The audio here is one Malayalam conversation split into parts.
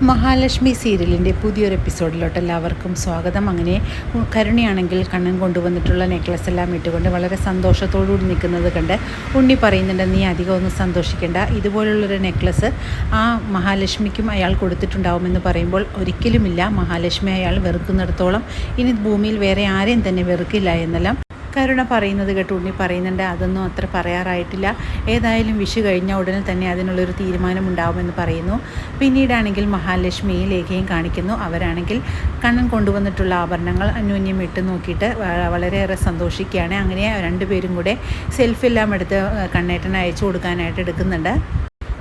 മഹാലക്ഷ്മി സീരിയലിൻ്റെ പുതിയൊരു എപ്പിസോഡിലോട്ട് എല്ലാവർക്കും സ്വാഗതം. അങ്ങനെ കരുണയാണെങ്കിൽ കണ്ണൻ കൊണ്ടുവന്നിട്ടുള്ള നെക്ലസ് എല്ലാം ഇട്ടുകൊണ്ട് വളരെ സന്തോഷത്തോടുകൂടി നിൽക്കുന്നത് കണ്ട് ഉണ്ണി പറയുന്നുണ്ട്, നീ അധികം ഒന്നും സന്തോഷിക്കേണ്ട, ഇതുപോലുള്ളൊരു നെക്ലസ് ആ മഹാലക്ഷ്മിക്കും അയാൾ കൊടുത്തിട്ടുണ്ടാവുമെന്ന് പറയുമ്പോൾ ഒരിക്കലുമില്ല, മഹാലക്ഷ്മി അയാൾ വെറുക്കുന്നിടത്തോളം ഇനി ഭൂമിയിൽ വേറെ ആരെയും തന്നെ വെറുക്കില്ല എന്നെല്ലാം കരുണ പറയുന്നത് കേട്ട് ഉണ്ണി പറയുന്നുണ്ട്, അതൊന്നും അത്ര പറയാറായിട്ടില്ല, ഏതായാലും വിഷു കഴിഞ്ഞ ഉടനെ തന്നെ അതിനുള്ളൊരു തീരുമാനമുണ്ടാവുമെന്ന് പറയുന്നു. പിന്നീടാണെങ്കിൽ മഹാലക്ഷ്മിയെ ലേഖയും കാണിക്കുന്നു. അവരാണെങ്കിൽ കണ്ണൻ കൊണ്ടുവന്നിട്ടുള്ള ആഭരണങ്ങൾ അന്യോന്യം ഇട്ട് നോക്കിയിട്ട് വളരെയേറെ സന്തോഷിക്കുകയാണ്. അങ്ങനെ രണ്ടുപേരും കൂടെ സെൽഫെല്ലാം എടുത്ത് കണ്ണേട്ടന് അയച്ചു കൊടുക്കാനായിട്ട് എടുക്കുന്നുണ്ട്.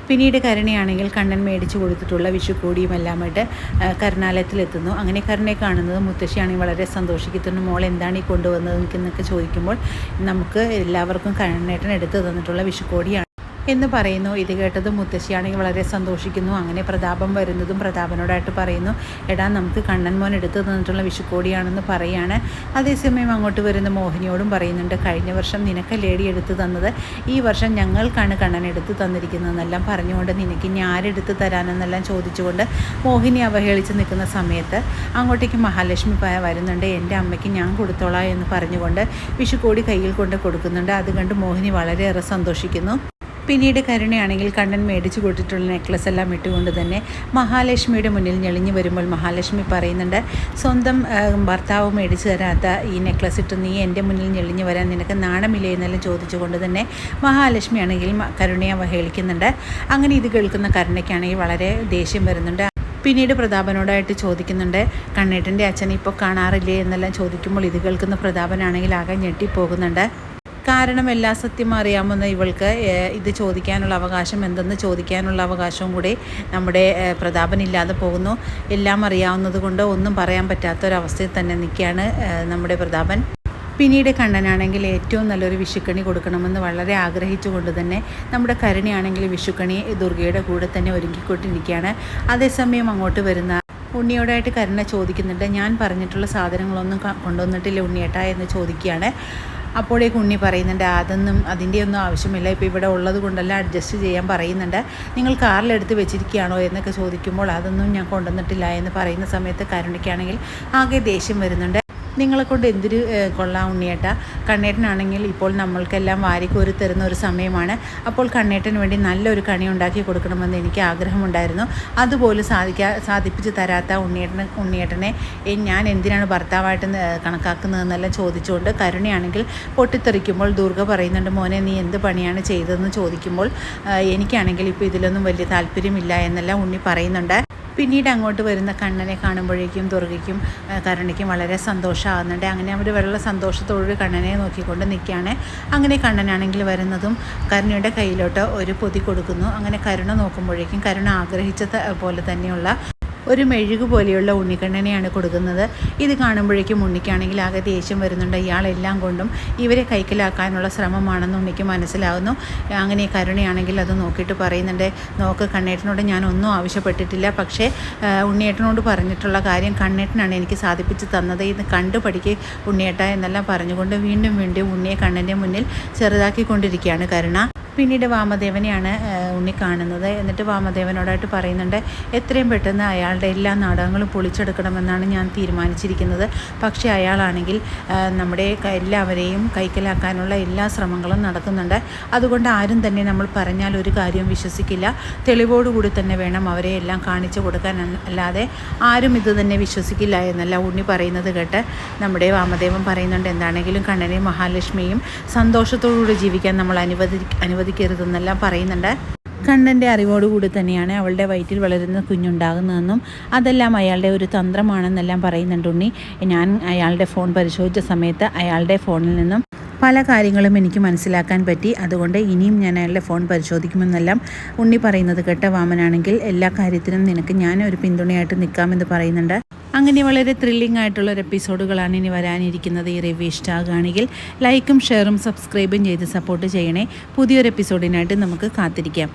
പിന്നീട് കരുണയാണെങ്കിൽ കണ്ണൻ മേടിച്ചു കൊടുത്തിട്ടുള്ള വിഷുക്കോടിയും എല്ലാമായിട്ട് കരുണാലയത്തിലെത്തുന്നു. അങ്ങനെ കരുണയെ കാണുന്നത് മുത്തശ്ശിയാണെങ്കിൽ വളരെ സന്തോഷിക്കുന്നു. മോൾ എന്താണ് ഈ കൊണ്ടുവന്നത് എന്നൊക്കെ ചോദിക്കുമ്പോൾ നമുക്ക് എല്ലാവർക്കും കണ്ണേട്ടൻ എടുത്ത് തന്നിട്ടുള്ള വിഷുക്കോടിയാണ് എന്ന് പറയുന്നു. ഇത് കേട്ടത് മുത്തശ്ശിയാണെങ്കിൽ വളരെ സന്തോഷിക്കുന്നു. അങ്ങനെ പ്രതാപം വരുന്നതും പ്രതാപനോടായിട്ട് പറയുന്നു, എടാ നമുക്ക് കണ്ണൻ മോൻ എടുത്തു തന്നിട്ടുള്ള വിഷുക്കോടിയാണെന്ന് പറയാണ്. അതേസമയം അങ്ങോട്ട് വരുന്ന മോഹിനിയോടും പറയുന്നുണ്ട്, കഴിഞ്ഞ വർഷം നിനക്ക് ലേഡി എടുത്തു തന്നത്, ഈ വർഷം ഞങ്ങൾക്കാണ് കണ്ണൻ എടുത്തു തന്നിരിക്കുന്നതെന്നെല്ലാം പറഞ്ഞുകൊണ്ട് നിനക്ക് ഇനി ആരെടുത്ത് തരാനെന്നെല്ലാം ചോദിച്ചുകൊണ്ട് മോഹിനി അവഹേളിച്ച് നിൽക്കുന്ന സമയത്ത് അങ്ങോട്ടേക്ക് മഹാലക്ഷ്മി വരുന്നുണ്ട്. എൻ്റെ അമ്മയ്ക്ക് ഞാൻ കൊടുത്തോളാം എന്ന് പറഞ്ഞുകൊണ്ട് വിഷുക്കോടി കയ്യിൽ കൊണ്ട് കൊടുക്കുന്നുണ്ട്. അത് കണ്ട് മോഹിനി വളരെയേറെ സന്തോഷിക്കുന്നു. പിന്നീട് കരുണയാണെങ്കിൽ കണ്ണൻ മേടിച്ചു കൊടുത്തിട്ടുള്ള നെക്ലസ് എല്ലാം ഇട്ടുകൊണ്ട് തന്നെ മഹാലക്ഷ്മിയുടെ മുന്നിൽ ഞെളിഞ്ഞു വരുമ്പോൾ മഹാലക്ഷ്മി പറയുന്നുണ്ട്, സ്വന്തം ഭർത്താവ് മേടിച്ചു തരാത്ത ഈ നെക്ലസ് ഇട്ട് നീ എൻ്റെ മുന്നിൽ ഞെളിഞ്ഞു വരാൻ നിനക്ക് നാണമില്ലേ എന്നെല്ലാം ചോദിച്ചുകൊണ്ട് തന്നെ മഹാലക്ഷ്മി ആണെങ്കിൽ കരുണയെ അവഹേളിക്കുന്നുണ്ട്. അങ്ങനെ ഇത് കേൾക്കുന്ന കരുണയ്ക്കാണെങ്കിൽ വളരെ ദേഷ്യം വരുന്നുണ്ട്. പിന്നീട് പ്രതാപനോടായിട്ട് ചോദിക്കുന്നുണ്ട്, കണ്ണേട്ടൻ്റെ അച്ഛനെ ഇപ്പോൾ കാണാറില്ലേ എന്നെല്ലാം ചോദിക്കുമ്പോൾ ഇത് കേൾക്കുന്ന പ്രതാപനാണെങ്കിൽ ആകെ ഞെട്ടിപ്പോകുന്നുണ്ട്. കാരണം എല്ലാ സത്യം അറിയാമെന്ന ഇവൾക്ക് ഇത് ചോദിക്കാനുള്ള അവകാശം എന്തെന്ന് ചോദിക്കാനുള്ള അവകാശവും കൂടി നമ്മുടെ പ്രതാപനില്ലാതെ പോകുന്നു. എല്ലാം അറിയാവുന്നത് കൊണ്ട് ഒന്നും പറയാൻ പറ്റാത്തൊരവസ്ഥയിൽ തന്നെ നിൽക്കുകയാണ് നമ്മുടെ പ്രതാപൻ. പിന്നീട് കണ്ണനാണെങ്കിൽ ഏറ്റവും നല്ലൊരു വിഷുക്കണി കൊടുക്കണമെന്ന് വളരെ ആഗ്രഹിച്ചുകൊണ്ട് തന്നെ നമ്മുടെ കരുണയാണെങ്കിൽ വിഷുക്കണി ദുർഗയുടെ കൂടെ തന്നെ ഒരുക്കിക്കൊണ്ടിരിക്കുകയാണ്. അതേസമയം അങ്ങോട്ട് വരുന്ന ഉണ്ണിയോടായിട്ട് കരുണ ചോദിക്കുന്നുണ്ട്, ഞാൻ പറഞ്ഞിട്ടുള്ള സാധനങ്ങളൊന്നും കൊണ്ടുവന്നിട്ടില്ല ഉണ്ണിയേട്ടാ എന്ന് ചോദിക്കുകയാണ്. അപ്പോഴേക്ക് ഉണ്ണി പറയുന്നുണ്ട്, അതിൻ്റെ ഒന്നും ആവശ്യമില്ല, ഇപ്പോൾ ഇവിടെ ഉള്ളത് കൊണ്ടെല്ലാം അഡ്ജസ്റ്റ് ചെയ്യാൻ പറയുന്നുണ്ട്, നിങ്ങൾ കാറിലെടുത്ത് വെച്ചിരിക്കുകയാണോ എന്നൊക്കെ ചോദിക്കുമ്പോൾ അതൊന്നും ഞാൻ കൊണ്ടുവന്നിട്ടില്ല എന്ന് പറയുന്ന സമയത്ത് കരുണയ്ക്കാണെങ്കിൽ ആകെ ദേഷ്യം വരുന്നുണ്ട്. നിങ്ങളെ കൊണ്ട് എന്തൊരു കൊള്ളാം ഉണ്ണിയേട്ട, കണ്ണേട്ടനാണെങ്കിൽ ഇപ്പോൾ നമ്മൾക്കെല്ലാം വാരിക്കോരി തരുന്ന ഒരു സമയമാണ്, അപ്പോൾ കണ്ണേട്ടന് വേണ്ടി നല്ലൊരു കണി ഉണ്ടാക്കി കൊടുക്കണമെന്ന് എനിക്ക് ആഗ്രഹമുണ്ടായിരുന്നു, അതുപോലും സാധിപ്പിച്ച് തരാത്ത ഉണ്ണിയേട്ടനെ ഞാൻ എന്തിനാണ് ഭർത്താവായിട്ട് കണക്കാക്കുന്നതെന്നെല്ലാം ചോദിച്ചുകൊണ്ട് കരുണയാണെങ്കിൽ പൊട്ടിത്തെറിക്കുമ്പോൾ ദുർഗ പറയുന്നുണ്ട്, മോനെ നീ എന്ത് പണിയാണ് ചെയ്തതെന്ന് ചോദിക്കുമ്പോൾ എനിക്കാണെങ്കിൽ ഇപ്പോൾ ഇതിലൊന്നും വലിയ താല്പര്യമില്ല എന്നെല്ലാം ഉണ്ണി പറയുന്നുണ്ട്. പിന്നീട് അങ്ങോട്ട് വരുന്ന കണ്ണനെ കാണുമ്പോഴേക്കും ദുർഗയ്ക്കും കരുണയ്ക്കും വളരെ സന്തോഷമാകുന്നുണ്ട്. അങ്ങനെ അവർ വളരെ സന്തോഷത്തോട് കണ്ണനെ നോക്കിക്കൊണ്ട് നിൽക്കുകയാണ്. അങ്ങനെ കണ്ണനാണെങ്കിൽ വരുന്നതും കരുണയുടെ കയ്യിലോട്ട് ഒരു പൊതി കൊടുക്കുന്നു. അങ്ങനെ കരുണ നോക്കുമ്പോഴേക്കും കരുണ ആഗ്രഹിച്ച പോലെ തന്നെയുള്ള ഒരു മെഴുകു പോലെയുള്ള ഉണ്ണിക്കണ്ണനെയാണ് കൊടുക്കുന്നത്. ഇത് കാണുമ്പോഴേക്കും ഉണ്ണിക്കാണെങ്കിൽ ആകെ ദേഷ്യം വരുന്നുണ്ട്. ഇയാളെല്ലാം കൊണ്ടും ഇവരെ കൈക്കലാക്കാനുള്ള ശ്രമമാണെന്ന് ഉണ്ണിക്ക് മനസ്സിലാകുന്നു. അങ്ങനെ കരുണയാണെങ്കിൽ അത് നോക്കിയിട്ട് പറയുന്നുണ്ട്, നോക്ക് കണ്ണേട്ടനോട് ഞാൻ ഒന്നും ആവശ്യപ്പെട്ടിട്ടില്ല, പക്ഷേ ഉണ്ണിയേട്ടനോട് പറഞ്ഞിട്ടുള്ള കാര്യം കണ്ണേട്ടനാണ് എനിക്ക് സാധിപ്പിച്ച് തന്നത്, ഇത് കണ്ടുപഠിക്ക് ഉണ്ണിയേട്ട എന്നെല്ലാം പറഞ്ഞുകൊണ്ട് വീണ്ടും ഉണ്ണിയെ കണ്ണൻ്റെ മുന്നിൽ ചെറുതാക്കിക്കൊണ്ടിരിക്കുകയാണ് കരുണ. പിന്നീട് വാമദേവനെയാണ് ഉണ്ണി കാണുന്നത്. എന്നിട്ട് വാമദേവനോടായിട്ട് പറയുന്നുണ്ട്, എത്രയും പെട്ടെന്ന് അയാളുടെ എല്ലാ നാടകങ്ങളും പൊളിച്ചെടുക്കണമെന്നാണ് ഞാൻ തീരുമാനിച്ചിരിക്കുന്നത്, പക്ഷേ അയാളാണെങ്കിൽ നമ്മുടെ എല്ലാവരെയും കൈക്കലാക്കാനുള്ള എല്ലാ ശ്രമങ്ങളും നടത്തുന്നുണ്ട്, അതുകൊണ്ട് ആരും തന്നെ നമ്മൾ പറഞ്ഞാൽ ഒരു കാര്യവും വിശ്വസിക്കില്ല, തെളിവോടുകൂടി തന്നെ വേണം അവരെ എല്ലാം കാണിച്ചു കൊടുക്കാൻ, അല്ലാതെ ആരും ഇത് തന്നെ വിശ്വസിക്കില്ല എന്നല്ല ഉണ്ണി പറയുന്നത് കേട്ട് നമ്മുടെ വാമദേവൻ പറയുന്നുണ്ട്, എന്താണെങ്കിലും കണ്ണനെയും മഹാലക്ഷ്മിയും സന്തോഷത്തോടുകൂടി ജീവിക്കാൻ നമ്മൾ അനുവദിക്കരുതെന്നെല്ലാം പറയുന്നുണ്ട്. കണ്ണൻ്റെ അറിവോടുകൂടി തന്നെയാണ് അവളുടെ വയറ്റിൽ വളരുന്ന കുഞ്ഞുണ്ടാകുന്നതെന്നും അതെല്ലാം അയാളുടെ ഒരു തന്ത്രമാണെന്നെല്ലാം പറയുന്നുണ്ട് ഉണ്ണി. ഞാൻ അയാളുടെ ഫോൺ പരിശോധിച്ച സമയത്ത് അയാളുടെ ഫോണിൽ നിന്നും പല കാര്യങ്ങളും എനിക്ക് മനസ്സിലാക്കാൻ പറ്റി, അതുകൊണ്ട് ഇനിയും ഞാൻ അയാളുടെ ഫോൺ പരിശോധിക്കുമെന്നെല്ലാം ഉണ്ണി പറയുന്നത് കേട്ട വാമനാണെങ്കിൽ എല്ലാ കാര്യത്തിനും നിനക്ക് ഞാൻ ഒരു പിന്തുണയായിട്ട് നിൽക്കാമെന്ന് പറയുന്നുണ്ട്. അങ്ങനെ വളരെ ത്രില്ലിംഗ് ആയിട്ടുള്ളൊരു എപ്പിസോഡുകളാണ് ഇനി വരാനിരിക്കുന്നത്. ഈ റിവ്യൂ ഇഷ്ടമാകുകയാണെങ്കിൽ ലൈക്കും ഷെയറും സബ്സ്ക്രൈബും ചെയ്ത് സപ്പോർട്ട് ചെയ്യണേ. പുതിയൊരു എപ്പിസോഡിനായിട്ട് നമുക്ക് കാത്തിരിക്കാം.